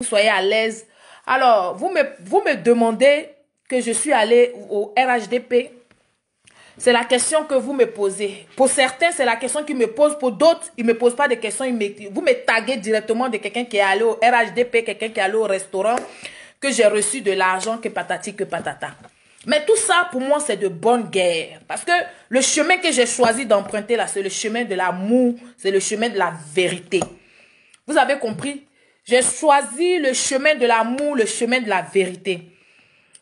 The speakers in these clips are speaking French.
soyez à l'aise. Alors, vous me demandez que je suis allée au RHDP. C'est la question que vous me posez. Pour certains, c'est la question qu'ils me posent. Pour d'autres, ils ne me posent pas de questions. Vous me taguez directement de quelqu'un qui est allé au RHDP, quelqu'un qui est allé au restaurant, que j'ai reçu de l'argent, que patati, que patata. Mais tout ça, pour moi, c'est de bonne guerre. Parce que le chemin que j'ai choisi d'emprunter là, c'est le chemin de l'amour, c'est le chemin de la vérité. Vous avez compris? J'ai choisi le chemin de l'amour, le chemin de la vérité.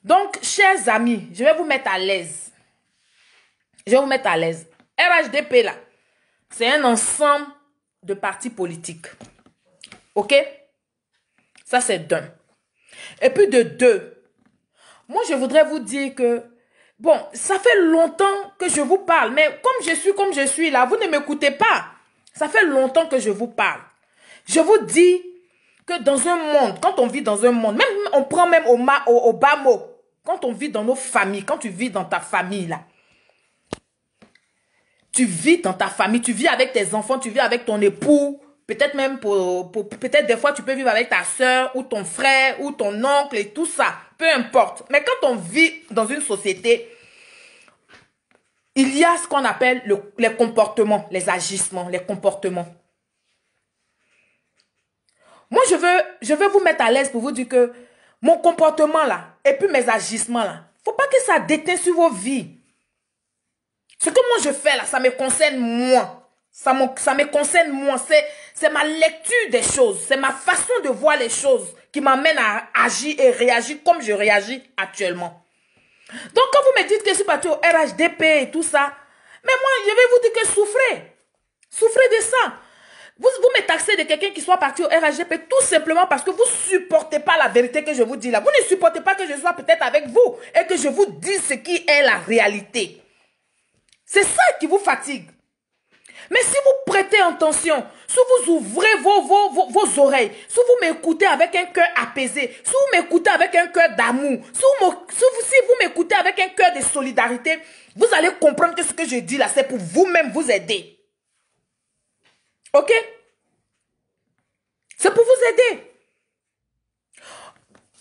Donc, chers amis, je vais vous mettre à l'aise. Je vais vous mettre à l'aise. RHDP, là, c'est un ensemble de partis politiques. OK? Ça, c'est d'un. Et puis de deux, moi, je voudrais vous dire que, bon, ça fait longtemps que je vous parle, mais comme je suis là, vous ne m'écoutez pas. Ça fait longtemps que je vous parle. Je vous dis que dans un monde, quand on vit dans un monde, même on prend même au bas mot, quand on vit dans nos familles, quand tu vis dans ta famille, là, tu vis dans ta famille, tu vis avec tes enfants, tu vis avec ton époux, peut-être même peut-être des fois tu peux vivre avec ta soeur ou ton frère ou ton oncle et tout ça, peu importe. Mais quand on vit dans une société, il y a ce qu'on appelle les comportements, les agissements, les comportements. Moi, je veux vous mettre à l'aise pour vous dire que mon comportement là, et puis mes agissements là, faut pas que ça déteint sur vos vies. Ce que moi je fais là, ça me concerne moi. Ça me concerne moi. C'est ma lecture des choses. C'est ma façon de voir les choses qui m'amène à agir et réagir comme je réagis actuellement. Donc quand vous me dites que je suis parti au RHDP et tout ça, mais moi je vais vous dire que souffrez. Souffrez de ça. Vous me taxez de quelqu'un qui soit parti au RHDP tout simplement parce que vous ne supportez pas la vérité que je vous dis là. Vous ne supportez pas que je sois peut-être avec vous et que je vous dise ce qui est la réalité. C'est ça qui vous fatigue. Mais si vous prêtez attention, si vous ouvrez vos oreilles, si vous m'écoutez avec un cœur apaisé, si vous m'écoutez avec un cœur d'amour, si vous m'écoutez avec un cœur de solidarité, vous allez comprendre que ce que je dis là, c'est pour vous-même vous aider. Ok? C'est pour vous aider.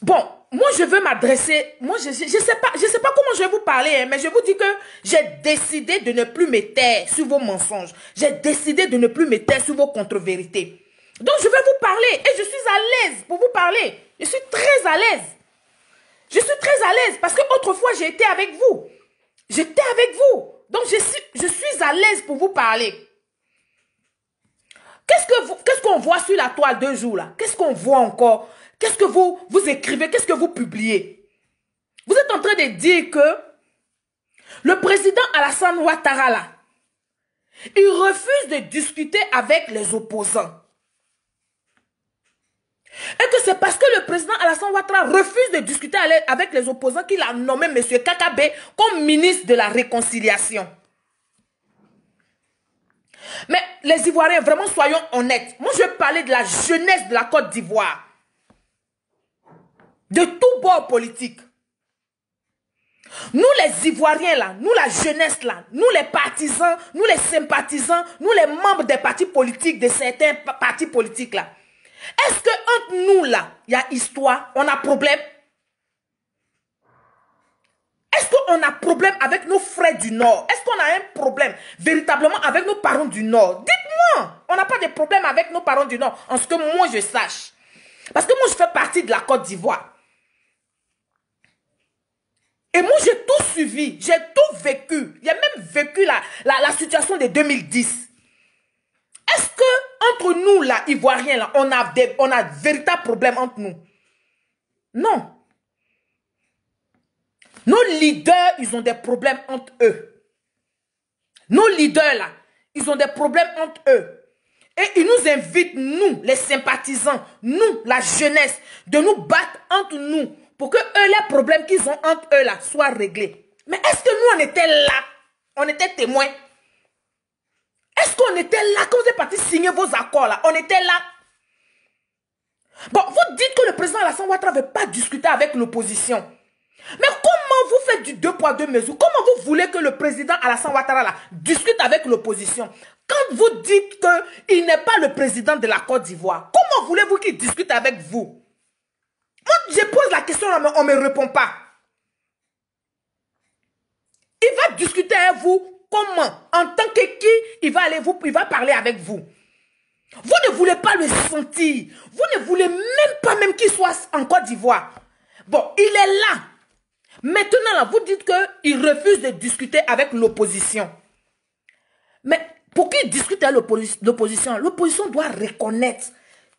Bon, moi je veux m'adresser, moi je sais pas comment je vais vous parler, hein, mais je vous dis que j'ai décidé de ne plus me taire sur vos mensonges. J'ai décidé de ne plus me taire sur vos contre-vérités. Donc je vais vous parler et je suis à l'aise pour vous parler. Je suis très à l'aise. Je suis très à l'aise parce que autrefois j'ai été avec vous. J'étais avec vous. Donc je suis à l'aise pour vous parler. Qu'est-ce qu'on voit sur la toile 2 jours là? Qu'est-ce qu'on voit encore? Qu'est-ce que vous écrivez? Qu'est-ce que vous publiez? Vous êtes en train de dire que le président Alassane Ouattara là, il refuse de discuter avec les opposants. Et que c'est parce que le président Alassane Ouattara refuse de discuter avec les opposants qu'il a nommé M. Kakabe comme ministre de la Réconciliation. Mais les Ivoiriens, vraiment soyons honnêtes. Moi, je vais parler de la jeunesse de la Côte d'Ivoire. De tout bord politique. Nous les Ivoiriens là, nous la jeunesse là, nous les partisans, nous les sympathisants, nous les membres des partis politiques, de certains partis politiques là. Est-ce que entre nous là, il y a histoire, on a problème? Est-ce qu'on a problème avec nos frères du Nord? Est-ce qu'on a un problème véritablement avec nos parents du Nord? Dites-moi, on n'a pas de problème avec nos parents du Nord, en ce que moi je sache. Parce que moi je fais partie de la Côte d'Ivoire. Et moi, j'ai tout suivi, j'ai tout vécu. J'ai même vécu la situation de 2010. Est-ce que entre nous, là, Ivoiriens, là, on a de véritables problèmes entre nous? Non. Nos leaders, ils ont des problèmes entre eux. Nos leaders, là, ils ont des problèmes entre eux. Et ils nous invitent, nous, les sympathisants, nous, la jeunesse, de nous battre entre nous. Pour que eux, les problèmes qu'ils ont entre eux là soient réglés. Mais est-ce que nous, on était là? On était témoins? Est-ce qu'on était là quand vous êtes partis signer vos accords là? On était là? Bon, vous dites que le président Alassane Ouattara ne veut pas discuter avec l'opposition. Mais comment vous faites du 2 poids 2 mesures? Comment vous voulez que le président Alassane Ouattara là discute avec l'opposition? Quand vous dites qu'il n'est pas le président de la Côte d'Ivoire, comment voulez-vous qu'il discute avec vous? Moi, je pose la question, là, mais on ne me répond pas. Il va discuter avec vous comment? En tant que qui il va parler avec vous? Vous ne voulez pas le sentir. Vous ne voulez même pas qu'il soit en Côte d'Ivoire. Bon, il est là. Maintenant, là, vous dites qu'il refuse de discuter avec l'opposition. Mais pour qu'il discute avec l'opposition, l'opposition doit reconnaître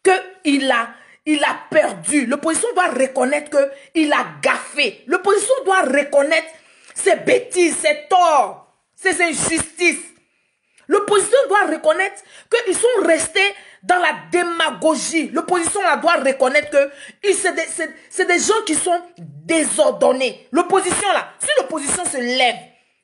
qu'il a perdu. L'opposition doit reconnaître qu'il a gaffé. L'opposition doit reconnaître ses bêtises, ses torts, ses injustices. L'opposition doit reconnaître qu'ils sont restés dans la démagogie. L'opposition doit reconnaître que c'est des gens qui sont désordonnés. L'opposition là, si l'opposition se lève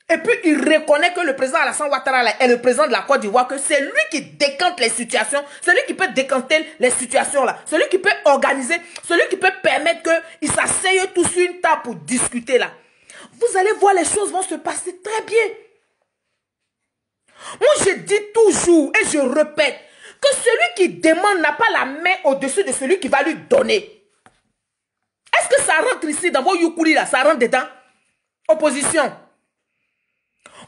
et puis il reconnaît que le président Alassane Ouattara là, est le président de la Côte d'Ivoire, que c'est lui qui décante les situations, c'est lui qui peut décanter les situations là, c'est lui qui peut organiser, c'est lui qui peut permettre qu'ils s'asseyent tous sur une table pour discuter là. Vous allez voir, les choses vont se passer très bien. Moi, je dis toujours et je répète que celui qui demande n'a pas la main au-dessus de celui qui va lui donner. Est-ce que ça rentre ici dans vos youkuri là? Ça rentre dedans? Opposition.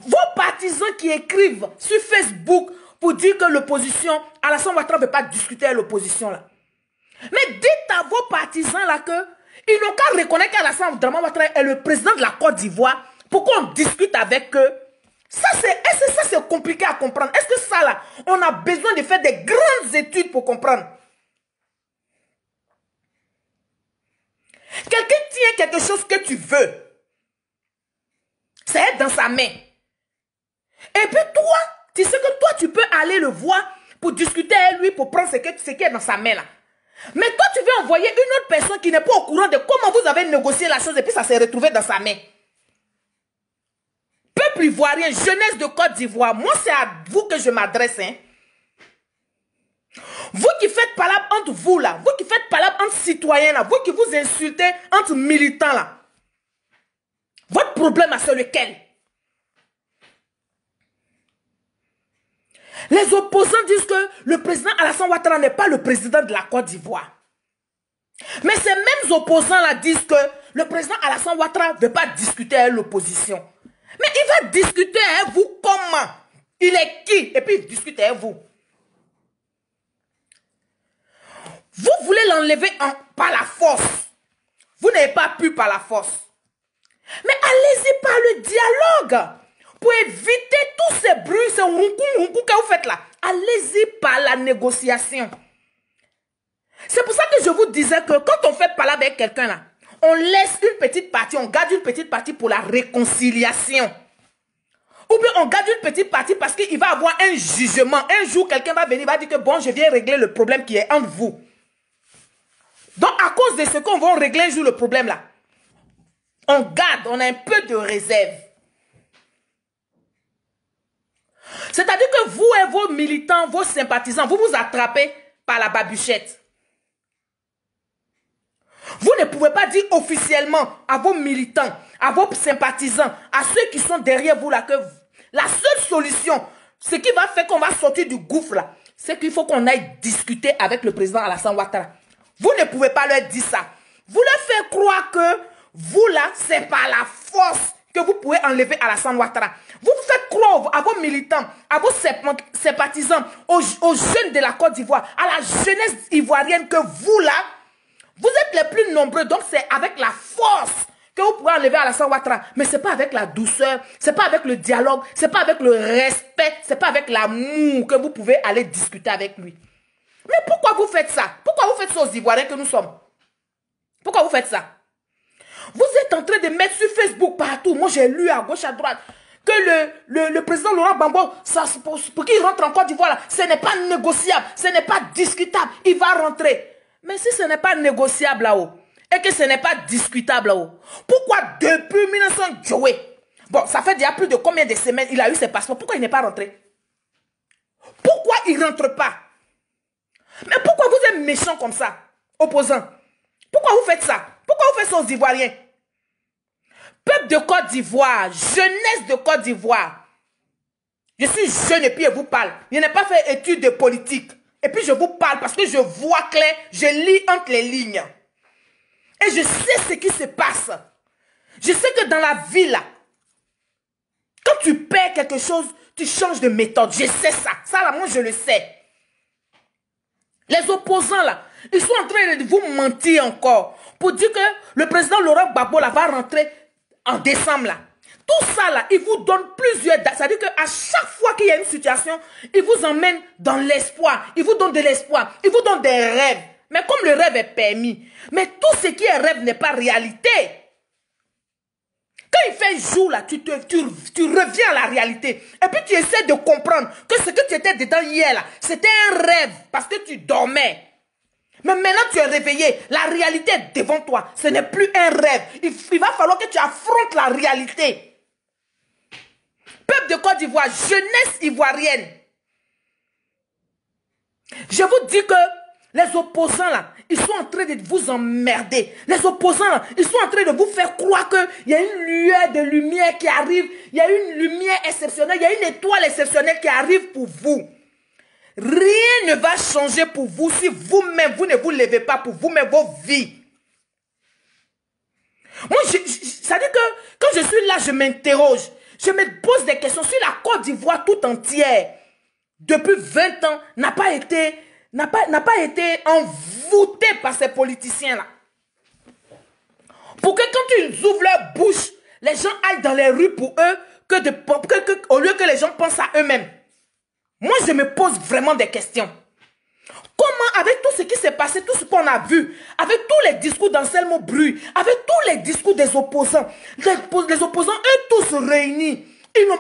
Vos partisans qui écrivent sur Facebook pour dire que l'opposition, Alassane Ouattara ne veut pas discuter avec l'opposition là. Mais dites à vos partisans là que ils n'ont qu'à reconnaître qu'Alassane Ouattara est le président de la Côte d'Ivoire pour qu'on discute avec eux. Est-ce que ça c'est compliqué à comprendre? Est-ce que ça là, on a besoin de faire des grandes études pour comprendre? Quelqu'un tient quelque chose que tu veux. C'est dans sa main. Et puis toi, tu sais que toi tu peux aller le voir pour discuter avec lui, pour prendre ce qui est dans sa main là. Mais toi tu veux envoyer une autre personne qui n'est pas au courant de comment vous avez négocié la chose et puis ça s'est retrouvé dans sa main. Peuple ivoirien, jeunesse de Côte d'Ivoire, moi c'est à vous que je m'adresse. Hein. Vous qui faites palabre entre vous là, vous qui faites palabre entre citoyens là, vous qui vous insultez entre militants là. Votre problème c'est lequel? Les opposants disent que le président Alassane Ouattara n'est pas le président de la Côte d'Ivoire. Mais ces mêmes opposants là disent que le président Alassane Ouattara ne veut pas discuter avec l'opposition. Mais il va discuter avec vous comment? Il est qui? Et puis il discute avec vous. Vous voulez l'enlever par la force. Vous n'avez pas pu par la force. Mais allez-y par le dialogue. Pour éviter tous ces bruits, ces roucou que vous faites là. Allez-y par la négociation. C'est pour ça que je vous disais que quand on fait parler avec quelqu'un là, on laisse une petite partie, on garde une petite partie pour la réconciliation. Ou bien on garde une petite partie parce qu'il va avoir un jugement. Un jour, quelqu'un va venir, va dire que bon, je viens régler le problème qui est entre vous. Donc, à cause de ce qu'on va régler un jour le problème là, on garde, on a un peu de réserve. C'est-à-dire que vous et vos militants, vos sympathisants, vous vous attrapez par la babuchette. Vous ne pouvez pas dire officiellement à vos militants, à vos sympathisants, à ceux qui sont derrière vous là, que la seule solution, ce qui va faire qu'on va sortir du gouffre là, c'est qu'il faut qu'on aille discuter avec le président Alassane Ouattara. Vous ne pouvez pas leur dire ça. Vous leur faites croire que vous là, c'est par la force que vous pouvez enlever Alassane Ouattara. Vous vous faites croire à vos militants, à vos sympathisants, aux jeunes de la Côte d'Ivoire, à la jeunesse ivoirienne que vous là, vous êtes les plus nombreux, donc c'est avec la force que vous pouvez enlever Alassane Ouattara. Mais ce n'est pas avec la douceur, ce n'est pas avec le dialogue, ce n'est pas avec le respect, ce n'est pas avec l'amour que vous pouvez aller discuter avec lui. Mais pourquoi vous faites ça? Pourquoi vous faites ça aux Ivoiriens que nous sommes? Pourquoi vous faites ça? Vous êtes en train de mettre sur Facebook partout. Moi, j'ai lu à gauche, à droite, que le président Laurent Gbagbo, pour qu'il rentre en Côte d'Ivoire, ce n'est pas négociable, ce n'est pas discutable. Il va rentrer. Mais si ce n'est pas négociable là-haut, et que ce n'est pas discutable là-haut, pourquoi depuis 1900 Joey, bon, ça fait déjà plus de combien de semaines il a eu ses passeports, pourquoi il n'est pas rentré? Pourquoi il ne rentre pas? Mais pourquoi vous êtes méchants comme ça, opposants? Pourquoi vous faites ça? Pourquoi vous faites ça aux Ivoiriens? Peuple de Côte d'Ivoire, jeunesse de Côte d'Ivoire. Je suis jeune et puis je vous parle. Je n'ai pas fait études de politique. Et puis je vous parle parce que je vois clair, je lis entre les lignes. Et je sais ce qui se passe. Je sais que dans la vie, là, quand tu perds quelque chose, tu changes de méthode. Je sais ça. Ça, là, moi, je le sais. Les opposants, là, ils sont en train de vous mentir encore pour dire que le président Laurent Gbagbo, là, va rentrer en décembre, là. Tout ça, là, il vous donne plusieurs dates. C'est-à-dire qu'à chaque fois qu'il y a une situation, il vous emmène dans l'espoir. Il vous donne de l'espoir. Il vous donne des rêves. Mais comme le rêve est permis, mais tout ce qui est rêve n'est pas réalité. Quand il fait jour, là, tu reviens à la réalité. Et puis tu essaies de comprendre que ce que tu étais dedans hier, là, c'était un rêve parce que tu dormais. Mais maintenant tu es réveillé. La réalité est devant toi. Ce n'est plus un rêve. Il va falloir que tu affrontes la réalité. Peuple de Côte d'Ivoire, jeunesse ivoirienne. Je vous dis que les opposants là, ils sont en train de vous emmerder. Les opposants là, ils sont en train de vous faire croire qu'il y a une lueur de lumière qui arrive. Il y a une lumière exceptionnelle. Il y a une étoile exceptionnelle qui arrive pour vous. Rien ne va changer pour vous si vous-même, vous ne vous levez pas pour vous-même vos vies. Moi, ça dit que quand je suis là, je m'interroge. Je me pose des questions sur la Côte d'Ivoire tout entière. Depuis 20 ans, n'a pas été envoûtée par ces politiciens-là. Pour que quand ils ouvrent leur bouche, les gens aillent dans les rues pour eux, au lieu que les gens pensent à eux-mêmes. Moi, je me pose vraiment des questions. Comment, avec tout ce qui s'est passé, tout ce qu'on a vu, avec tous les discours d'Anselmo Bruy, avec tous les discours des opposants, les opposants, eux tous réunis, ils n'ont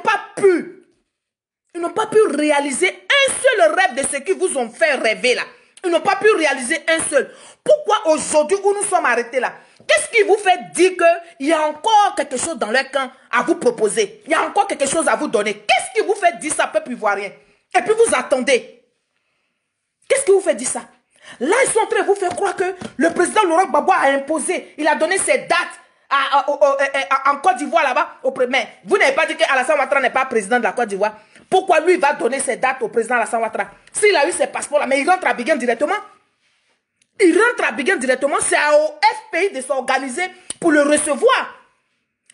pas pu réaliser un seul rêve de ce qu'ils vous ont fait rêver là. Ils n'ont pas pu réaliser un seul. Pourquoi aujourd'hui où nous sommes arrêtés là? Qu'est-ce qui vous fait dire qu'il y a encore quelque chose dans leur camp à vous proposer? Il y a encore quelque chose à vous donner. Qu'est-ce qui vous fait dire ça, peuple ivoirien? Et puis vous attendez. Qu'est-ce qui vous fait dire ça? Là, ils sont en train de vous faire croire que le président Laurent Gbagbo a imposé. Il a donné ses dates en Côte d'Ivoire là-bas. Mais vous n'avez pas dit qu'Alassane Ouattara n'est pas président de la Côte d'Ivoire. Pourquoi lui va donner ses dates au président Alassane Ouattara? S'il a eu ses passeports là, mais il rentre à Abidjan directement. Il rentre à Abidjan directement. C'est au FPI de s'organiser pour le recevoir.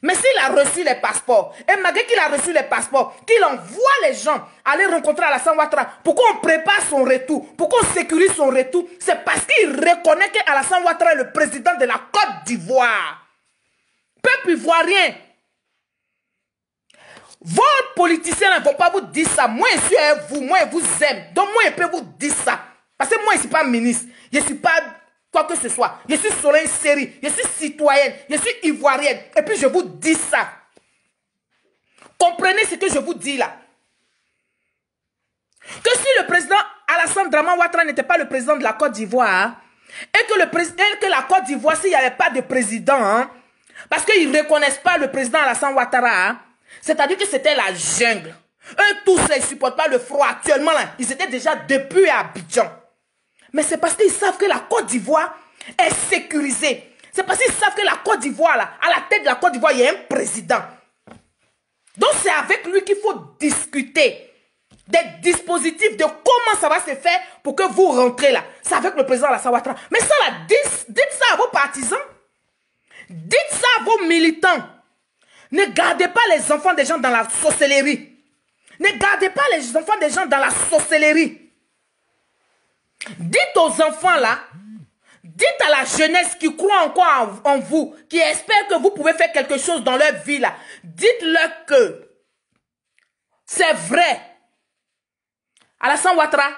Mais s'il a reçu les passeports, et malgré qu'il a reçu les passeports, qu'il envoie les gens aller rencontrer Alassane Ouattara, pourquoi on prépare son retour, pourquoi on sécurise son retour, c'est parce qu'il reconnaît qu'Alassane Ouattara est le président de la Côte d'Ivoire. Peuple ivoirien, vos politiciens ne vont pas vous dire ça. Moi, je suis avec vous, moi, je vous aime. Donc, moi, je peux vous dire ça. Parce que moi, je ne suis pas ministre, je ne suis pas quoi que ce soit. Je suis sur une série, je suis citoyenne, je suis ivoirienne. Et puis je vous dis ça. Comprenez ce que je vous dis là. Que si le président Alassane Draman Ouattara n'était pas le président de la Côte d'Ivoire, et que la Côte d'Ivoire, s'il n'y avait pas de président, hein, parce qu'ils ne reconnaissent pas le président Alassane Ouattara, hein, c'est-à-dire que c'était la jungle. Eux tous, ils ne supportent pas le froid actuellement. Là, ils étaient déjà depuis à Abidjan. Mais c'est parce qu'ils savent que la Côte d'Ivoire est sécurisée. C'est parce qu'ils savent que la Côte d'Ivoire, là, à la tête de la Côte d'Ivoire, il y a un président. Donc c'est avec lui qu'il faut discuter des dispositifs de comment ça va se faire pour que vous rentrez là. C'est avec le président Alassane Ouattara. Mais ça là, dites ça à vos partisans. Dites ça à vos militants. Ne gardez pas les enfants des gens dans la sorcellerie. Ne gardez pas les enfants des gens dans la sorcellerie. Dites aux enfants là, dites à la jeunesse qui croit encore en vous, qui espère que vous pouvez faire quelque chose dans leur vie là, dites-leur que c'est vrai. Alassane Ouattara,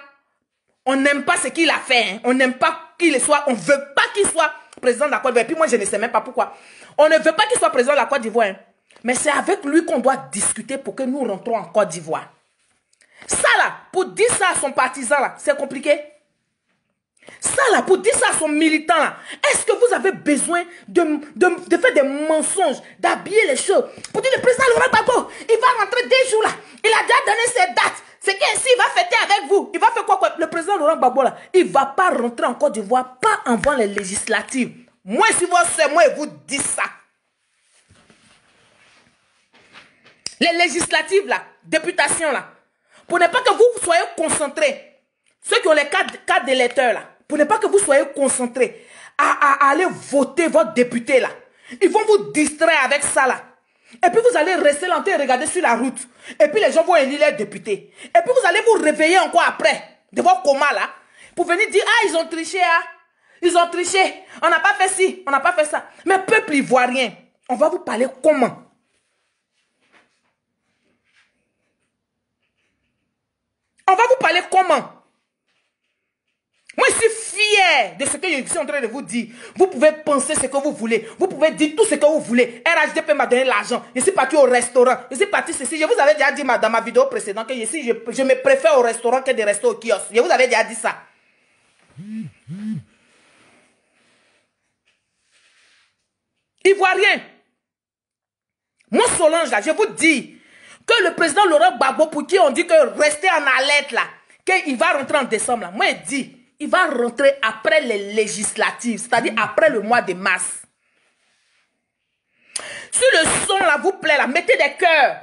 on n'aime pas ce qu'il a fait, hein. On n'aime pas qu'il soit, on ne veut pas qu'il soit président de la Côte d'Ivoire. Et puis moi je ne sais même pas pourquoi. On ne veut pas qu'il soit président de la Côte d'Ivoire, hein. Mais c'est avec lui qu'on doit discuter pour que nous rentrons en Côte d'Ivoire. Ça là, pour dire ça à son partisan là, c'est compliqué. Ça là, pour dire ça à son militant là, est-ce que vous avez besoin de faire des mensonges, d'habiller les choses? Pour dire le président Laurent Gbagbo, il va rentrer 2 jours là, il a déjà donné ses dates. C'est qu'ainsi il va fêter avec vous. Il va faire quoi? Le président Laurent Gbagbo là, il ne va pas rentrer en Côte d'Ivoire, pas avant les législatives. Moi, si vous c'est moi, je vous dis ça. Les législatives là, députation là, pour ne pas que vous soyez concentrés, ceux qui ont les cartes d'électeurs là, pour ne pas que vous soyez concentrés, à aller voter votre député là. Ils vont vous distraire avec ça là. Et puis vous allez rester longtemps et regarder sur la route. Et puis les gens vont élire les députés. Et puis vous allez vous réveiller encore après, de votre coma là, pour venir dire, ah, ils ont triché, ah. Ils ont triché. On n'a pas fait ci, on n'a pas fait ça. Mais peuple ivoirien, on va vous parler comment? On va vous parler comment? Moi, je suis fier de ce que je suis en train de vous dire. Vous pouvez penser ce que vous voulez. Vous pouvez dire tout ce que vous voulez. RHDP m'a donné l'argent. Je suis parti au restaurant. Je suis parti ceci. Je vous avais déjà dit dans ma vidéo précédente que je me préfère au restaurant que de rester au kiosque. Je vous avais déjà dit ça. Ivoirien. Moi, Solange, là, je vous dis que le président Laurent Gbagbo, pour qui on dit que rester en alerte, là, qu'il va rentrer en décembre, là. Moi, je dis, il va rentrer après les législatives, c'est-à-dire après le mois de mars. Si le son, là, vous plaît, là, mettez des cœurs.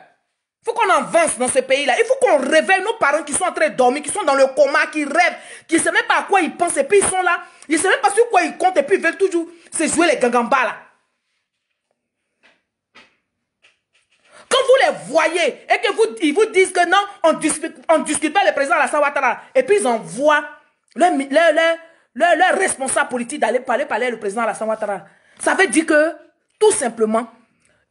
Il faut qu'on avance dans ce pays-là. Il faut qu'on réveille nos parents qui sont en train de dormir, qui sont dans le coma, qui rêvent, qui ne savent même pas à quoi ils pensent, et puis ils sont là. Ils ne savent même pas sur quoi ils comptent, et puis ils veulent toujours se jouer les gangambas, là. Quand vous les voyez et que ils vous disent que non, on discute pas le président Alassane Ouattara, et puis ils envoient leur responsable politique d'aller parler le président Alassane Ouattara, ça veut dire que, tout simplement,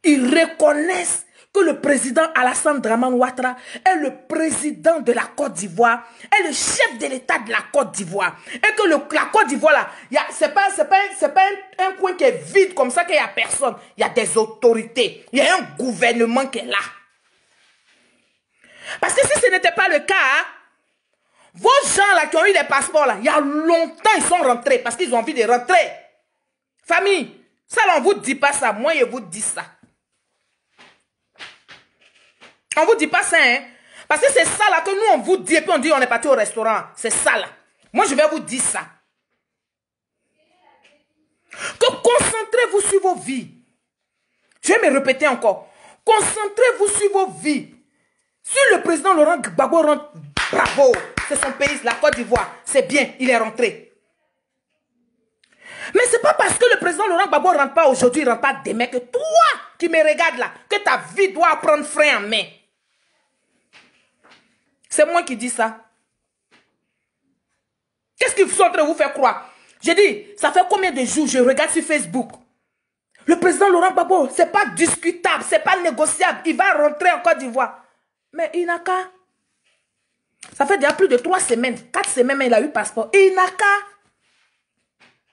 ils reconnaissent que le président Alassane Dramane Ouattara est le président de la Côte d'Ivoire, est le chef de l'État de la Côte d'Ivoire. Et que la Côte d'Ivoire, là, c'est pas un coin qui est vide comme ça qu'il n'y a personne. Il y a des autorités. Il y a un gouvernement qui est là. Parce que si ce n'était pas le cas, hein, vos gens là qui ont eu des passeports, là, il y a longtemps, ils sont rentrés parce qu'ils ont envie de rentrer. Famille, ça, là, on ne vous dit pas ça. Moi, je vous dis ça. On ne vous dit pas ça, hein. Parce que c'est ça là que nous, on vous dit, et puis on dit on est parti au restaurant. C'est ça là. Moi, je vais vous dire ça. Que concentrez-vous sur vos vies. Je vais me répéter encore. Concentrez-vous sur vos vies. Si le président Laurent Gbagbo rentre, bravo. C'est son pays, la Côte d'Ivoire. C'est bien, il est rentré. Mais ce n'est pas parce que le président Laurent Gbagbo ne rentre pas aujourd'hui, il ne rentre pas demain, que toi qui me regardes là, que ta vie doit prendre frein en main. C'est moi qui dis ça. Qu'est-ce qu'ils sont en train de vous faire croire? J'ai dit, ça fait combien de jours je regarde sur Facebook? Le président Laurent Gbagbo, ce n'est pas discutable, ce n'est pas négociable. Il va rentrer en Côte d'Ivoire. Mais il n'a qu'à. Ça fait déjà plus de 3 semaines, 4 semaines, mais il a eu passeport. Il n'a qu'à.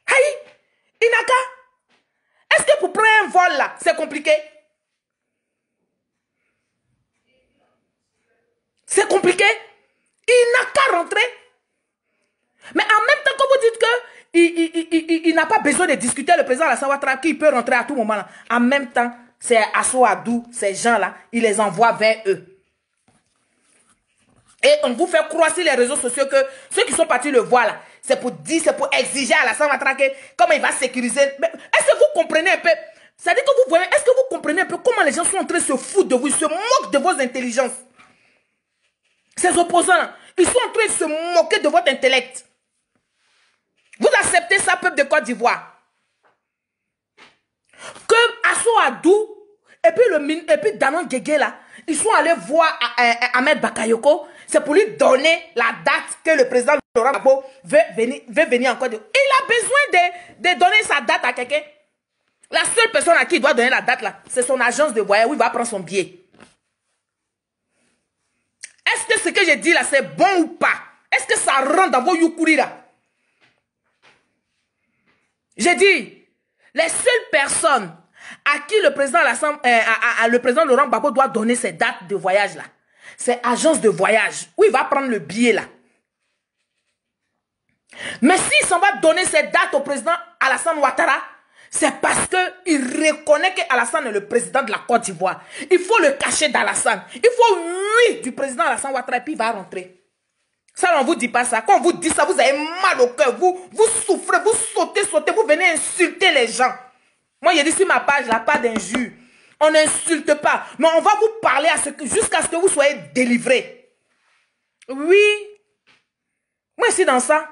Aïe, il n'a qu'à. Est-ce que pour prendre un vol là, c'est compliqué? C'est compliqué. Il n'a qu'à rentrer. Mais en même temps, quand vous dites qu'il n'a pas besoin de discuter le président Alassane Ouattara, qu'il peut rentrer à tout moment là. En même temps, c'est Asso Adou, ces gens-là, il les envoie vers eux. Et on vous fait croire sur les réseaux sociaux que ceux qui sont partis le voir là, c'est pour dire, c'est pour exiger à Alassane Ouattara comment il va sécuriser. Est-ce que vous comprenez un peu? C'est-à-dire que vous voyez, est-ce que vous comprenez un peu comment les gens sont en train de se foutre de vous, ils se moquent de vos intelligences? Ces opposants, ils sont en train de se moquer de votre intellect. Vous acceptez ça, peuple de Côte d'Ivoire? Que Asso Adou et puis Danon Guégué là, ils sont allés voir Ahmed Bakayoko, c'est pour lui donner la date que le président Laurent Gbagbo veut venir en Côte d'Ivoire. Il a besoin de donner sa date à quelqu'un. La seule personne à qui il doit donner la date là, c'est son agence de voyage où il va prendre son billet. Est-ce que ce que j'ai dit là, c'est bon ou pas? Est-ce que ça rentre dans vos yukuri là? J'ai dit, les seules personnes à qui le président Laurent Gbagbo doit donner ses dates de voyage là, c'est agence de voyage, où il va prendre le billet là. Mais s'il s'en va donner ses dates au président Alassane Ouattara, c'est parce qu'il reconnaît qu'Alassane est le président de la Côte d'Ivoire. Il faut le cacher d'Alassane. Il faut oui du président Alassane Ouattara et puis il va rentrer. Ça, on ne vous dit pas ça. Quand on vous dit ça, vous avez mal au cœur. Vous souffrez, vous sautez, vous venez insulter les gens. Moi, j'ai dit sur ma page, là, pas d'injure. On n'insulte pas. Mais on va vous parler jusqu'à ce que vous soyez délivrés. Oui. Moi, je suis dans ça.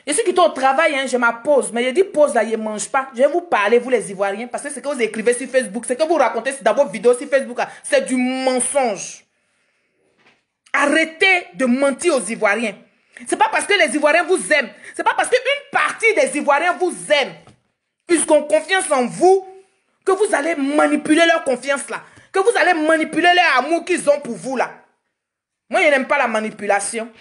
Je suis quitté au travail, hein, je m'appose. Mais je dis pause là, je ne mange pas. Je vais vous parler, vous les Ivoiriens, parce que ce que vous écrivez sur Facebook, ce que vous racontez dans vos vidéos sur Facebook, c'est du mensonge. Arrêtez de mentir aux Ivoiriens. C'est pas parce que les Ivoiriens vous aiment. C'est pas parce qu'une partie des Ivoiriens vous aime. Ils ont confiance en vous que vous allez manipuler leur confiance là. Que vous allez manipuler leur amour qu'ils ont pour vous là. Moi, je n'aime pas la manipulation.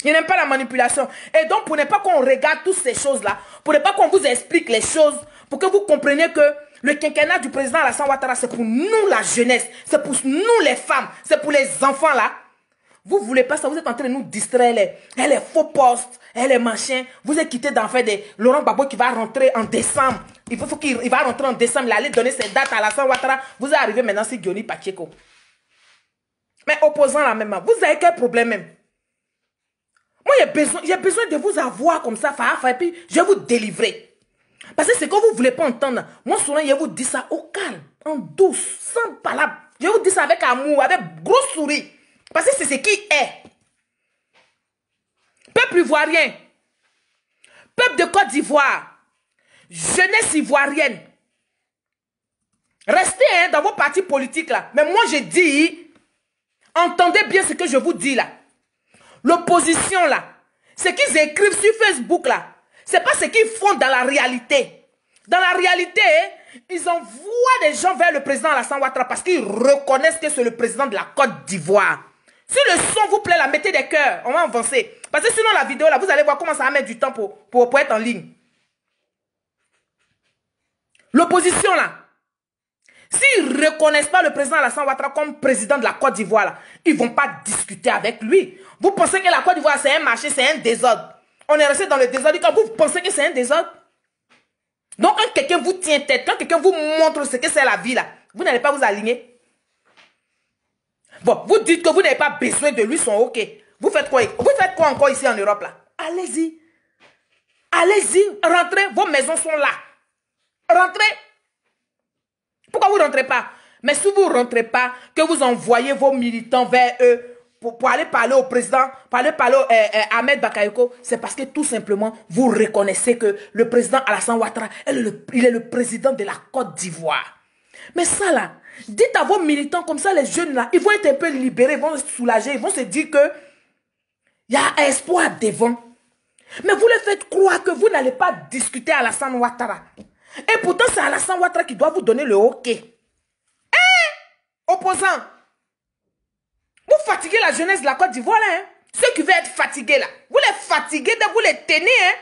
Je n'aime pas la manipulation. Et donc, pour ne pas qu'on regarde toutes ces choses-là, pour ne pas qu'on vous explique les choses, pour que vous compreniez que le quinquennat du président Alassane Ouattara, c'est pour nous la jeunesse, c'est pour nous les femmes, c'est pour les enfants là. Vous ne voulez pas ça, vous êtes en train de nous distraire. Elle est faux poste, elle est machin. Vous êtes quitté d'en faire des Laurent Gbagbo qui va rentrer en décembre. Il faut qu'il va rentrer en décembre, il allait donner ses dates à Alassane Ouattara. Vous arrivez maintenant sur Guioni Pacheco. Mais opposant la même, vous avez quel problème même? Moi, j'ai besoin de vous avoir comme ça, et puis je vais vous délivrer. Parce que ce que vous ne voulez pas entendre, moi, souvent, je vous dis ça au calme, en douce, sans palabre. Je vous dis ça avec amour, avec gros sourire. Parce que c'est ce qui est. Peuple ivoirien, peuple de Côte d'Ivoire, jeunesse ivoirienne, restez hein, dans vos partis politiques là. Mais moi, je dis, entendez bien ce que je vous dis là. L'opposition là, ce qu'ils écrivent sur Facebook là, c'est pas ce qu'ils font dans la réalité. Dans la réalité, ils envoient des gens vers le président Alassane Ouattara parce qu'ils reconnaissent que c'est le président de la Côte d'Ivoire. Si le son vous plaît là, mettez des cœurs, on va avancer. Parce que sinon la vidéo là, vous allez voir comment ça va mettre du temps pour être en ligne. L'opposition là, s'ils ne reconnaissent pas le président Alassane Ouattara comme président de la Côte d'Ivoire là, ils ne vont pas discuter avec lui. Vous pensez que la Côte d'Ivoire c'est un marché, c'est un désordre. On est resté dans le désordre quand vous pensez que c'est un désordre. Donc quand quelqu'un vous tient tête, quand quelqu'un vous montre ce que c'est la vie là, vous n'allez pas vous aligner. Bon, vous dites que vous n'avez pas besoin de lui, son ok. Vous faites quoi? Vous faites quoi encore ici en Europe là? Allez-y. Allez-y, rentrez, vos maisons sont là. Rentrez. Pourquoi vous ne rentrez pas? Mais si vous ne rentrez pas, que vous envoyez vos militants vers eux pour aller parler au président, pour aller parler à Ahmed Bakayoko, c'est parce que tout simplement, vous reconnaissez que le président Alassane Ouattara, il est le président de la Côte d'Ivoire. Mais ça là, dites à vos militants comme ça, les jeunes là, ils vont être un peu libérés, ils vont se soulager, ils vont se dire que il y a espoir devant. Mais vous les faites croire que vous n'allez pas discuter à Alassane Ouattara. Et pourtant, c'est Alassane Ouattara qui doit vous donner le OK. Opposants, vous fatiguez la jeunesse de la Côte d'Ivoire, hein? Ceux qui veulent être fatigués là, vous les fatiguez, vous les tenez, hein?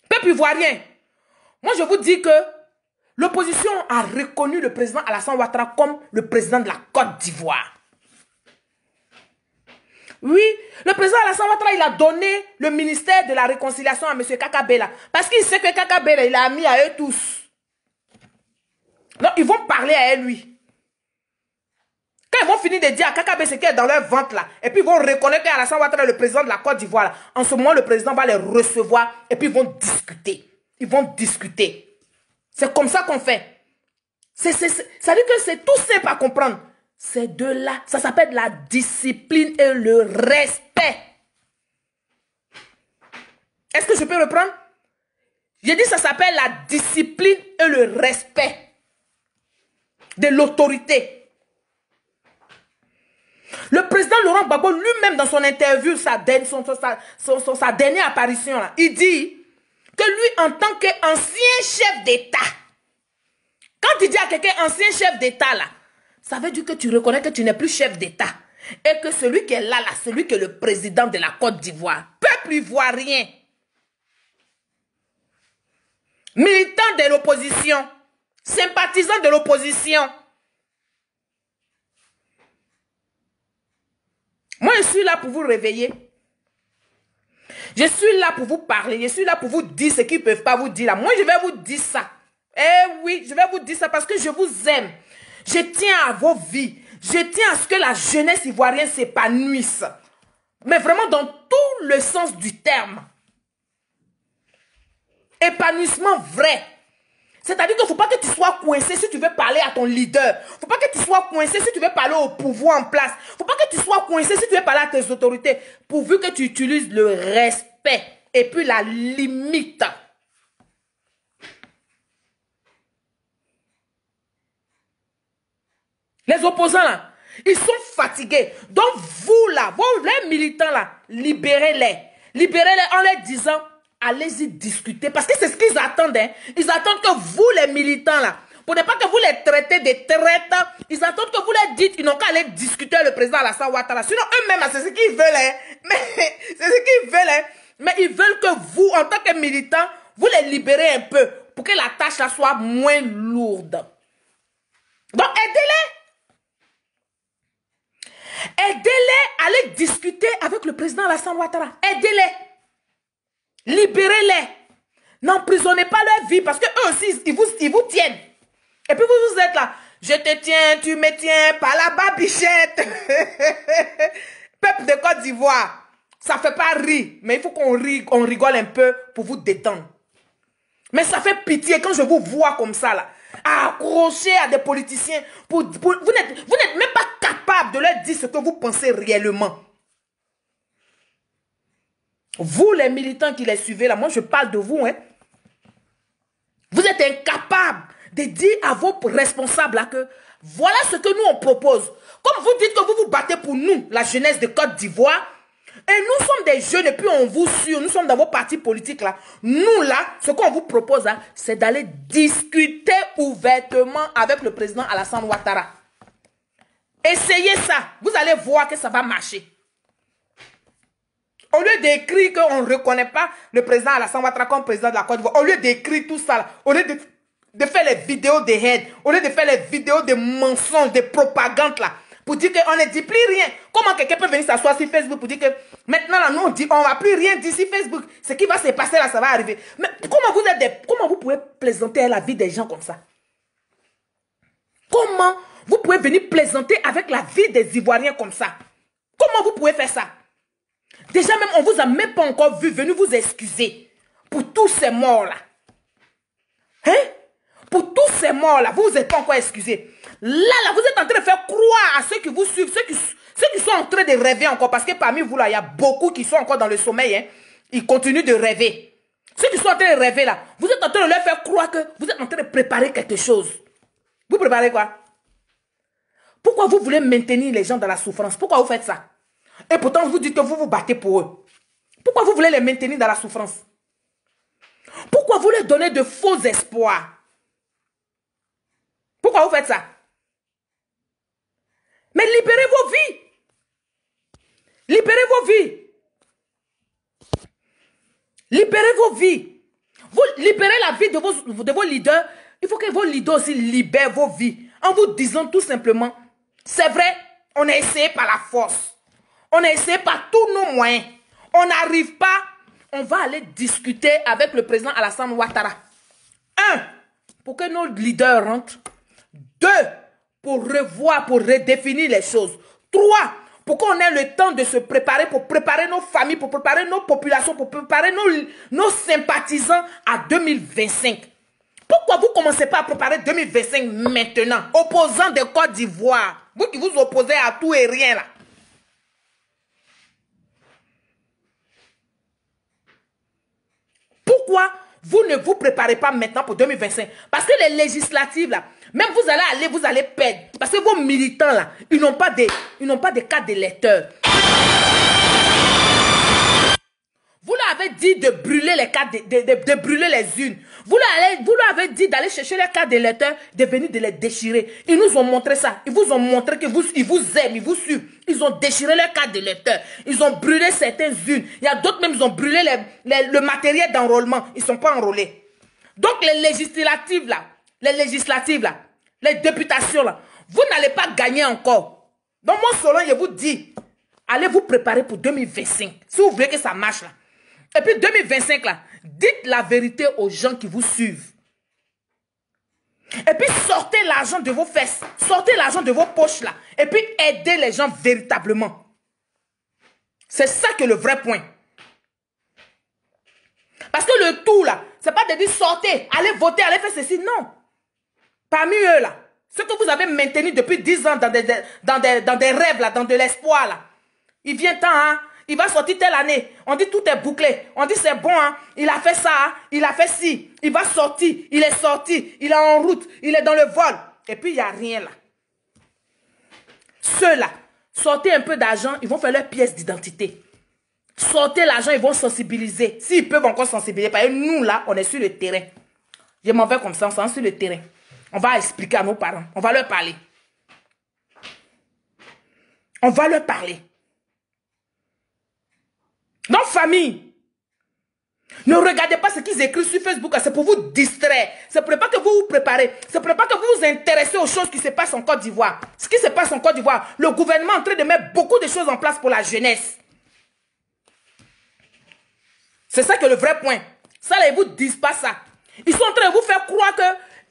Peuple ivoirien, moi je vous dis que l'opposition a reconnu le président Alassane Ouattara comme le président de la Côte d'Ivoire. Oui, le président Alassane Ouattara, il a donné le ministère de la réconciliation à M. Kaka Bella. Parce qu'il sait que Kaka Bella, il a mis à eux tous. Donc, ils vont parler à lui. Quand ils vont finir de dire à Kaka Bella ce qui est dans leur ventre là, et puis ils vont reconnaître qu'Alassane Ouattara est le président de la Côte d'Ivoire là, en ce moment, le président va les recevoir et puis ils vont discuter. Ils vont discuter. C'est comme ça qu'on fait. Ça veut dire que c'est tout simple à comprendre. C'est de là, ça s'appelle la discipline et le respect. Est-ce que je peux reprendre? J'ai dit ça s'appelle la discipline et le respect de l'autorité. Le président Laurent Gbagbo lui-même dans son interview, sa dernière apparition, là, il dit que lui en tant qu'ancien chef d'État, quand il dit à quelqu'un ancien chef d'État là, ça veut dire que tu reconnais que tu n'es plus chef d'État. Et que celui qui est là, celui qui est le président de la Côte d'Ivoire, peuple ivoirien, militant de l'opposition, sympathisant de l'opposition. Moi, je suis là pour vous réveiller. Je suis là pour vous parler. Je suis là pour vous dire ce qu'ils ne peuvent pas vous dire là. Moi, je vais vous dire ça. Eh oui, je vais vous dire ça parce que je vous aime. Je tiens à vos vies. Je tiens à ce que la jeunesse ivoirienne s'épanouisse. Mais vraiment dans tout le sens du terme. Épanouissement vrai. C'est-à-dire qu'il ne faut pas que tu sois coincé si tu veux parler à ton leader. Il ne faut pas que tu sois coincé si tu veux parler au pouvoir en place. Il ne faut pas que tu sois coincé si tu veux parler à tes autorités. Pourvu que tu utilises le respect et puis la limite. Les opposants là, ils sont fatigués. Donc vous là, les militants là, libérez-les. Libérez-les en leur disant, allez-y discuter. Parce que c'est ce qu'ils attendent. Hein. Ils attendent que vous les militants là, pour ne pas que vous les traitez des traîtres, ils attendent que vous leur dites, ils n'ont qu'à aller discuter avec le président Alassane Ouattara. Sinon eux-mêmes, c'est ce qu'ils veulent. Hein. Mais c'est ce qu'ils veulent. Hein. Mais ils veulent que vous, en tant que militants, vous les libérez un peu pour que la tâche là soit moins lourde. Donc aidez-les. Aidez-les à aller discuter avec le président Alassane Ouattara. Aidez-les. Libérez-les. N'emprisonnez pas leur vie parce que eux aussi, ils vous tiennent. Et puis vous êtes là. Je te tiens, tu me tiens, par là-bas, bichette. Peuple de Côte d'Ivoire. Ça ne fait pas rire. Mais il faut qu'on rigole un peu pour vous détendre. Mais ça fait pitié quand je vous vois comme ça là. Accroché à des politiciens. Vous n'êtes même pas capable de leur dire ce que vous pensez réellement. Vous les militants qui les suivez là, moi je parle de vous. Hein. Vous êtes incapables de dire à vos responsables là que voilà ce que nous on propose. Comme vous dites que vous vous battez pour nous, la jeunesse de Côte d'Ivoire. Et nous sommes des jeunes et puis on vous suit, nous sommes dans vos partis politiques là. Nous là, ce qu'on vous propose là, c'est d'aller discuter ouvertement avec le président Alassane Ouattara. Essayez ça, vous allez voir que ça va marcher. Au lieu d'écrire qu'on ne reconnaît pas le président Alassane Ouattara comme président de la Côte d'Ivoire, au lieu d'écrire tout ça, là, au lieu de faire les vidéos de haine, au lieu de faire les vidéos de mensonges, de propagande là, pour dire qu'on ne dit plus rien. Comment quelqu'un peut venir s'asseoir sur Facebook pour dire que maintenant, là, nous, on ne va plus rien dire sur Facebook. Ce qui va se passer là, ça va arriver. Mais comment vous pouvez plaisanter à la vie des gens comme ça? Comment vous pouvez venir plaisanter avec la vie des Ivoiriens comme ça? Comment vous pouvez faire ça? Déjà même, on ne vous a même pas encore vu venir vous excuser pour tous ces morts-là. Hein? Pour tous ces morts-là, vous vous êtes pas encore excusés. Là, vous êtes en train de faire croire à ceux qui vous suivent, ceux qui sont en train de rêver encore. Parce que parmi vous, là, il y a beaucoup qui sont encore dans le sommeil. Hein. Ils continuent de rêver. Ceux qui sont en train de rêver, là, vous êtes en train de leur faire croire que vous êtes en train de préparer quelque chose. Vous préparez quoi? Pourquoi vous voulez maintenir les gens dans la souffrance? Pourquoi vous faites ça? Et pourtant, vous dites que vous vous battez pour eux. Pourquoi vous voulez les maintenir dans la souffrance? Pourquoi vous leur donnez de faux espoirs? Pourquoi vous faites ça? Mais libérez vos vies. Libérez vos vies. Libérez vos vies. Vous libérez la vie de vos leaders. Il faut que vos leaders aussi libèrent vos vies. En vous disant tout simplement, c'est vrai, on a essayé par la force. On a essayé par tous nos moyens. On n'arrive pas. On va aller discuter avec le président Alassane Ouattara. 1. Pour que nos leaders rentrent. 2. Pour revoir, pour redéfinir les choses. 3. Pour qu'on ait le temps de se préparer, pour préparer nos familles, pour préparer nos populations, pour préparer nos sympathisants à 2025. Pourquoi vous ne commencez pas à préparer 2025 maintenant? Opposants de Côte d'Ivoire. Vous qui vous opposez à tout et rien là. Pourquoi vous ne vous préparez pas maintenant pour 2025? Parce que les législatives, là, même vous allez perdre. Parce que vos militants, là, ils n'ont pas de cartes d'électeurs. Vous leur avez dit de brûler les cartes, de brûler les urnes. Vous leur avez dit d'aller chercher les cartes d'électeurs, de venir de les déchirer. Ils nous ont montré ça. Ils vous ont montré qu'ils vous aiment, ils vous suivent. Ils ont déchiré leurs cartes d'électeurs. Ils ont brûlé certaines urnes. Il y a d'autres même, ils ont brûlé le matériel d'enrôlement. Ils ne sont pas enrôlés. Donc les législatives là, les députations là, vous n'allez pas gagner encore. Donc moi, selon, je vous dis, allez vous préparer pour 2025. Si vous voulez que ça marche là. Et puis 2025 là, dites la vérité aux gens qui vous suivent. Et puis sortez l'argent de vos fesses, sortez l'argent de vos poches là. Et puis aidez les gens véritablement. C'est ça que le vrai point. Parce que le tout là, c'est pas de dire sortez, allez voter, allez faire ceci, non. Parmi eux là, ce que vous avez maintenu depuis 10 ans dans des rêves là, dans de l'espoir là. Il vient temps, hein, il va sortir telle année. On dit tout est bouclé. On dit c'est bon, hein, il a fait ça, hein, il a fait ci. Il va sortir, il est sorti, il est en route, il est dans le vol. Et puis il n'y a rien là. Ceux-là, sortez un peu d'argent, ils vont faire leur pièce d'identité. Sortez l'argent, ils vont sensibiliser. S'ils peuvent encore sensibiliser, parce que nous là, on est sur le terrain. Je m'en vais comme ça, on est sur le terrain. On va expliquer à nos parents. On va leur parler. On va leur parler. Donc, famille, ne regardez pas ce qu'ils écrivent sur Facebook. C'est pour vous distraire. C'est pour pas que vous vous préparez. C'est pour pas que vous vous intéressez aux choses qui se passent en Côte d'Ivoire. Ce qui se passe en Côte d'Ivoire, le gouvernement est en train de mettre beaucoup de choses en place pour la jeunesse. C'est ça que le vrai point. Ça, là, ils vous disent pas ça. Ils sont en train de vous faire croire que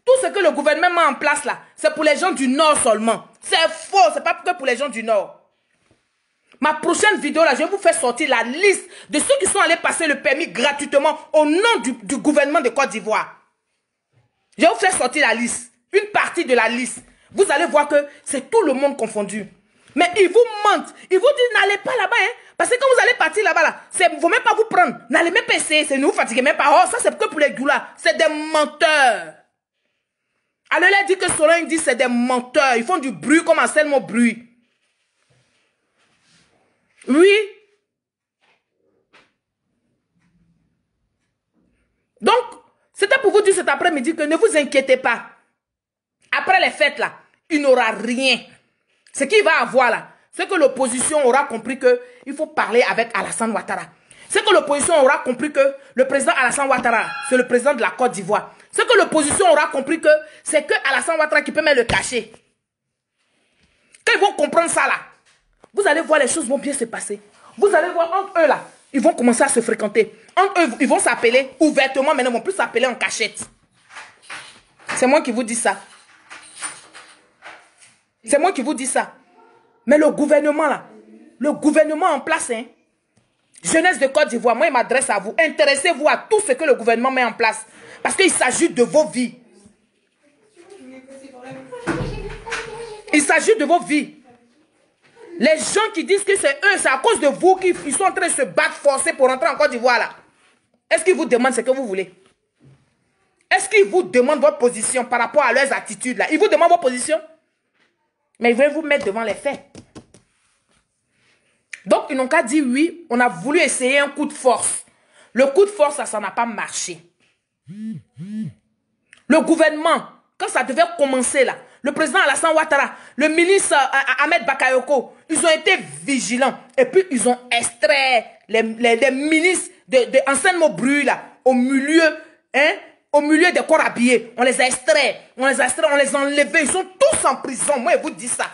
tout ce que le gouvernement met en place là, c'est pour les gens du Nord seulement. C'est faux, c'est pas que pour les gens du Nord. Ma prochaine vidéo là, je vais vous faire sortir la liste de ceux qui sont allés passer le permis gratuitement au nom du gouvernement de Côte d'Ivoire. Je vais vous faire sortir la liste, une partie de la liste. Vous allez voir que c'est tout le monde confondu. Mais ils vous mentent. Ils vous disent n'allez pas là-bas, hein. Parce que quand vous allez partir là-bas, là, il ne faut même pas vous prendre. N'allez même pas essayer, c'est nous fatiguer même pas. Oh, ça c'est que pour les goulas. C'est des menteurs. Alors là, dit que Solon dit c'est des menteurs. Ils font du bruit comme un seul mot bruit. Oui. Donc, c'était pour vous dire cet après-midi que ne vous inquiétez pas. Après les fêtes là, il n'aura rien. Ce qu'il va avoir là, c'est que l'opposition aura compris qu'il faut parler avec Alassane Ouattara. C'est que l'opposition aura compris que le président Alassane Ouattara, c'est le président de la Côte d'Ivoire. C'est que l'opposition aura compris que c'est que Alassane Ouattara qui peut mettre le cachet. Quand ils vont comprendre ça là, vous allez voir les choses vont bien se passer. Vous allez voir entre eux là, ils vont commencer à se fréquenter. Entre eux, ils vont s'appeler ouvertement, mais ils ne vont plus s'appeler en cachette. C'est moi qui vous dis ça. C'est moi qui vous dis ça. Mais le gouvernement là, le gouvernement en place, hein, jeunesse de Côte d'Ivoire, moi, il m'adresse à vous. Intéressez-vous à tout ce que le gouvernement met en place. Parce qu'il s'agit de vos vies. Il s'agit de vos vies. Les gens qui disent que c'est eux, c'est à cause de vous qu'ils sont en train de se battre forcés pour rentrer en Côte d'Ivoire là. Est-ce qu'ils vous demandent ce que vous voulez? Est-ce qu'ils vous demandent votre position par rapport à leurs attitudes là? Ils vous demandent votre position? Mais ils veulent vous mettre devant les faits. Donc, ils n'ont qu'à dire oui, on a voulu essayer un coup de force. Le coup de force, ça n'a pas marché. Le gouvernement, quand ça devait commencer là, le président Alassane Ouattara, le ministre Ahmed Bakayoko, ils ont été vigilants. Et puis, ils ont extrait les ministres d'enseignement bruit là, au milieu des corps habillés. On les a extraits, on les a enlevés. Ils sont tous en prison. Moi, je vous dis ça.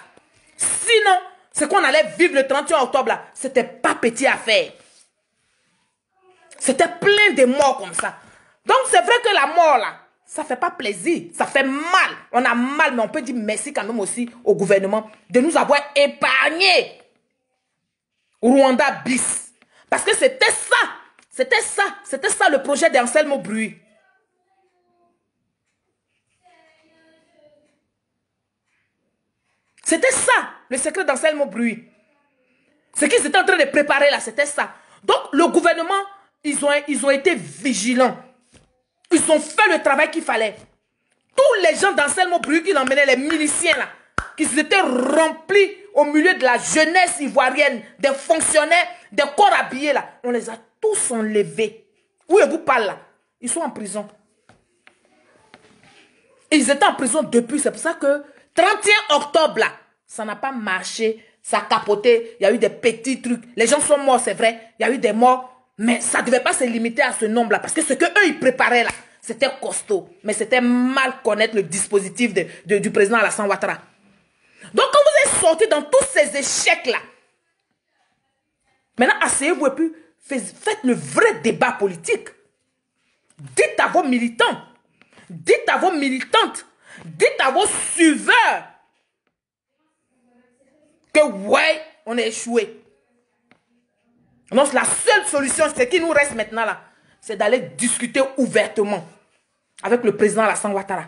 Sinon, ce qu'on allait vivre le 31 octobre là, c'était pas petit à faire. C'était plein de morts comme ça. Donc, c'est vrai que la mort là, ça fait pas plaisir, ça fait mal. On a mal, mais on peut dire merci quand même aussi au gouvernement de nous avoir épargné Rwanda bis. Parce que c'était ça le projet d'Anselmo Bruy. C'était ça, le secret d'Anselmo Bruy. Ce qu'ils étaient en train de préparer là, c'était ça. Donc, le gouvernement, ils ont été vigilants. Ils ont fait le travail qu'il fallait. Tous les gens d'Anselmo Bruy qui l'emmenaient, les miliciens là, qui s'étaient remplis au milieu de la jeunesse ivoirienne, des fonctionnaires, des corps habillés là, on les a tous enlevés. Où je vous parle là, ils sont en prison. Ils étaient en prison depuis, c'est pour ça que 31 octobre là, ça n'a pas marché, ça a capoté, il y a eu des petits trucs. Les gens sont morts, c'est vrai, il y a eu des morts. Mais ça ne devait pas se limiter à ce nombre-là. Parce que ce qu'eux, ils préparaient là, c'était costaud. Mais c'était mal connaître le dispositif du président Alassane Ouattara. Donc, quand vous êtes sortis dans tous ces échecs-là, maintenant, asseyez-vous et puis faites le vrai débat politique. Dites à vos militants, dites à vos militantes, dites à vos suiveurs que ouais, on a échoué. Donc, la seule solution, c'est qu'il nous reste maintenant là, c'est d'aller discuter ouvertement avec le président Alassane Ouattara.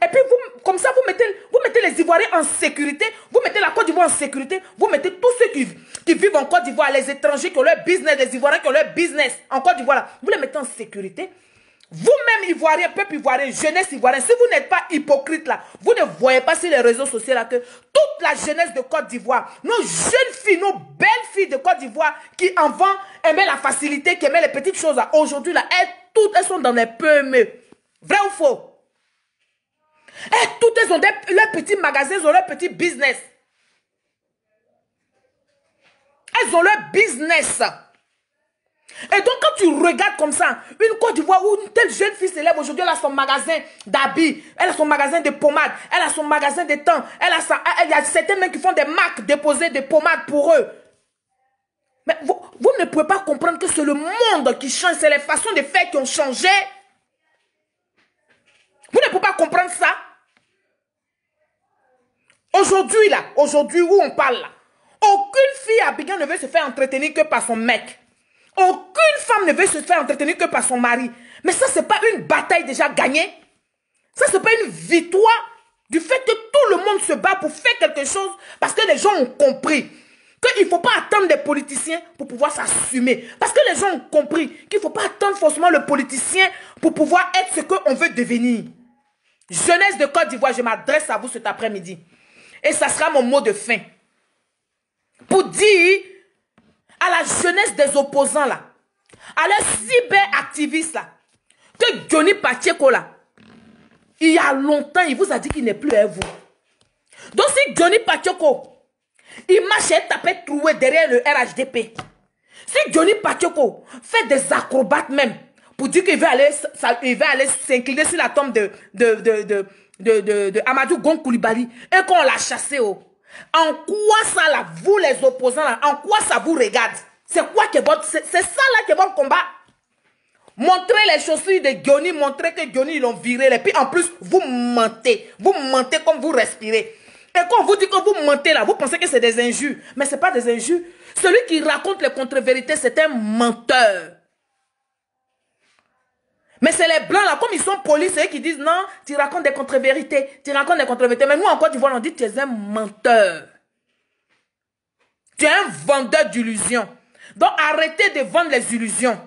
Et puis, vous, comme ça, vous mettez les Ivoiriens en sécurité, vous mettez la Côte d'Ivoire en sécurité, vous mettez tous ceux qui vivent en Côte d'Ivoire, les étrangers qui ont leur business, les Ivoiriens qui ont leur business en Côte d'Ivoire, vous les mettez en sécurité. Vous-même, Ivoiriens, peuple ivoirien, jeunesse ivoirienne, si vous n'êtes pas hypocrite là, vous ne voyez pas sur les réseaux sociaux là que toute la jeunesse de Côte d'Ivoire, nos jeunes filles, nos belles filles de Côte d'Ivoire qui avant aimaient la facilité, qui aimaient les petites choses là, aujourd'hui là, toutes elles sont dans les PME. Vrai ou faux? Toutes elles ont leurs petits magasins, elles ont leur petit business. Elles ont leur business. Et donc, quand tu regardes comme ça, une Côte d'Ivoire où une telle jeune fille s'élève aujourd'hui, elle a son magasin d'habits, elle a son magasin de pommades, elle a son magasin de thym, il y a certains mecs qui font des marques déposées de pommades pour eux. Mais vous ne pouvez pas comprendre que c'est le monde qui change, c'est les façons de faire qui ont changé. Vous ne pouvez pas comprendre ça. Aujourd'hui, là, aujourd'hui où on parle là, aucune fille à Abidjan ne veut se faire entretenir que par son mec. Aucune femme ne veut se faire entretenir que par son mari. Mais ça, c'est pas une bataille déjà gagnée. Ça, c'est pas une victoire du fait que tout le monde se bat pour faire quelque chose parce que les gens ont compris qu'il ne faut pas attendre des politiciens pour pouvoir s'assumer. Parce que les gens ont compris qu'il ne faut pas attendre forcément le politicien pour pouvoir être ce qu'on veut devenir. Jeunesse de Côte d'Ivoire, je m'adresse à vous cet après-midi. Et ça sera mon mot de fin. Pour dire à la jeunesse des opposants là, à les cyberactivistes là, que Johnny Pacheco là, il y a longtemps, il vous a dit qu'il n'est plus à vous. Donc si Johnny Pacheco, il marche et tape troué derrière le RHDP, si Johnny Pacheco fait des acrobates même, pour dire qu'il va aller s'incliner sur la tombe de Amadou Gon Coulibaly et qu'on l'a chassé. En quoi ça là, vous les opposants là, en quoi ça vous regarde? C'est quoi que votre, c'est ça là qui est votre combat? Montrez les chaussures de Johnny, montrez que Johnny ils l'ont viré. Et puis en plus, vous mentez comme vous respirez. Et quand on vous dit que vous mentez là, vous pensez que c'est des injures. Mais ce n'est pas des injures. Celui qui raconte les contre-vérités, c'est un menteur. Mais c'est les blancs là, comme ils sont polis, c'est eux qui disent non, tu racontes des contre-vérités, tu racontes des contre-vérités. Mais nous en Côte d'Ivoire, on dit tu es un menteur. Tu es un vendeur d'illusions. Donc arrêtez de vendre les illusions.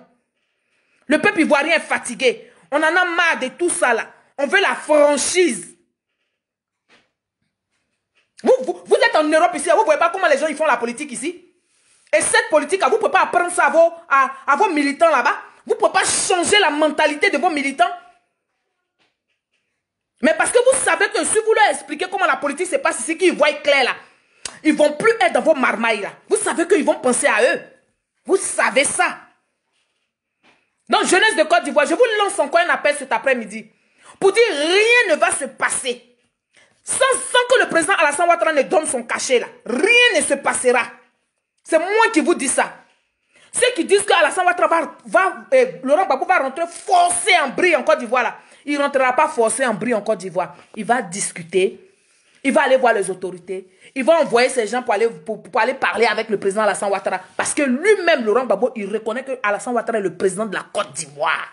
Le peuple ivoirien est fatigué. On en a marre de tout ça là. On veut la franchise. Vous êtes en Europe ici, vous ne voyez pas comment les gens ils font la politique ici. Et cette politique, vous ne pouvez pas apprendre ça à vos militants là-bas. Vous ne pouvez pas changer la mentalité de vos militants. Mais parce que vous savez que si vous leur expliquez comment la politique se passe ici, qu'ils voient clair là, ils ne vont plus être dans vos marmailles là. Vous savez qu'ils vont penser à eux. Vous savez ça. Donc, jeunesse de Côte d'Ivoire, je vous lance encore un appel cet après-midi. Pour dire rien ne va se passer. Sans que le président Alassane Ouattara ne donne son cachet là. Rien ne se passera. C'est moi qui vous dis ça. Ceux qui disent qu'Alassane Ouattara Laurent Gbagbo va rentrer forcé en brie en Côte d'Ivoire là. Il ne rentrera pas forcé en brie en Côte d'Ivoire. Il va discuter. Il va aller voir les autorités. Il va envoyer ces gens pour aller parler avec le président Alassane Ouattara. Parce que lui-même, Laurent Gbagbo, il reconnaît que Alassane Ouattara est le président de la Côte d'Ivoire.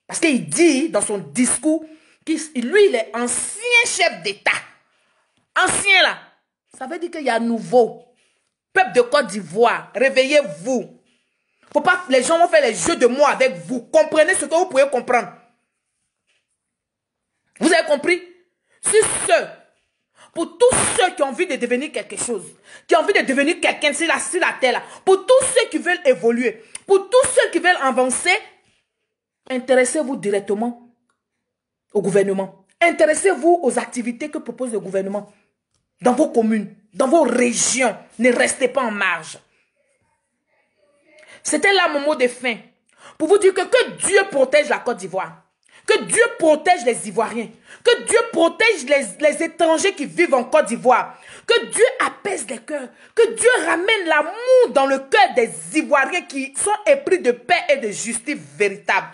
Parce qu'il dit dans son discours lui, il est ancien chef d'État. Ancien là. Ça veut dire qu'il y a nouveau. Peuple de Côte d'Ivoire, réveillez-vous. Faut pas, les gens vont faire les jeux de mots avec vous. Comprenez ce que vous pouvez comprendre. Vous avez compris? Pour tous ceux qui ont envie de devenir quelque chose, qui ont envie de devenir quelqu'un sur la terre, là, pour tous ceux qui veulent évoluer, pour tous ceux qui veulent avancer, intéressez-vous directement au gouvernement. Intéressez-vous aux activités que propose le gouvernement. Dans vos communes, dans vos régions. Ne restez pas en marge. C'était là mon mot de fin. Pour vous dire que Dieu protège la Côte d'Ivoire. Que Dieu protège les Ivoiriens. Que Dieu protège les étrangers qui vivent en Côte d'Ivoire. Que Dieu apaise les cœurs. Que Dieu ramène l'amour dans le cœur des Ivoiriens qui sont épris de paix et de justice véritable.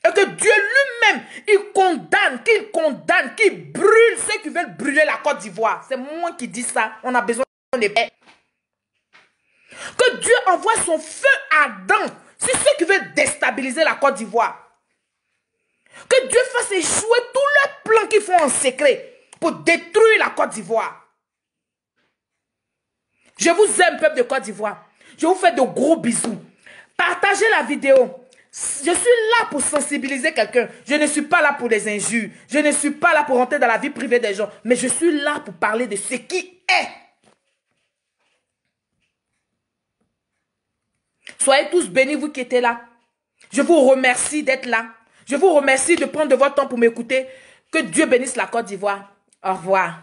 Et que Dieu lui-même, qu'il brûle ceux qui veulent brûler la Côte d'Ivoire. C'est moi qui dis ça. On a besoin de paix. envoie son feu ardent sur ceux qui veulent déstabiliser la Côte d'Ivoire. Que Dieu fasse échouer tous leurs plans qu'ils font en secret pour détruire la Côte d'Ivoire. Je vous aime, peuple de Côte d'Ivoire. Je vous fais de gros bisous. Partagez la vidéo. Je suis là pour sensibiliser quelqu'un. Je ne suis pas là pour les injures. Je ne suis pas là pour rentrer dans la vie privée des gens. Mais je suis là pour parler de ce qui est. Soyez tous bénis, vous qui êtes là. Je vous remercie d'être là. Je vous remercie de prendre de votre temps pour m'écouter. Que Dieu bénisse la Côte d'Ivoire. Au revoir.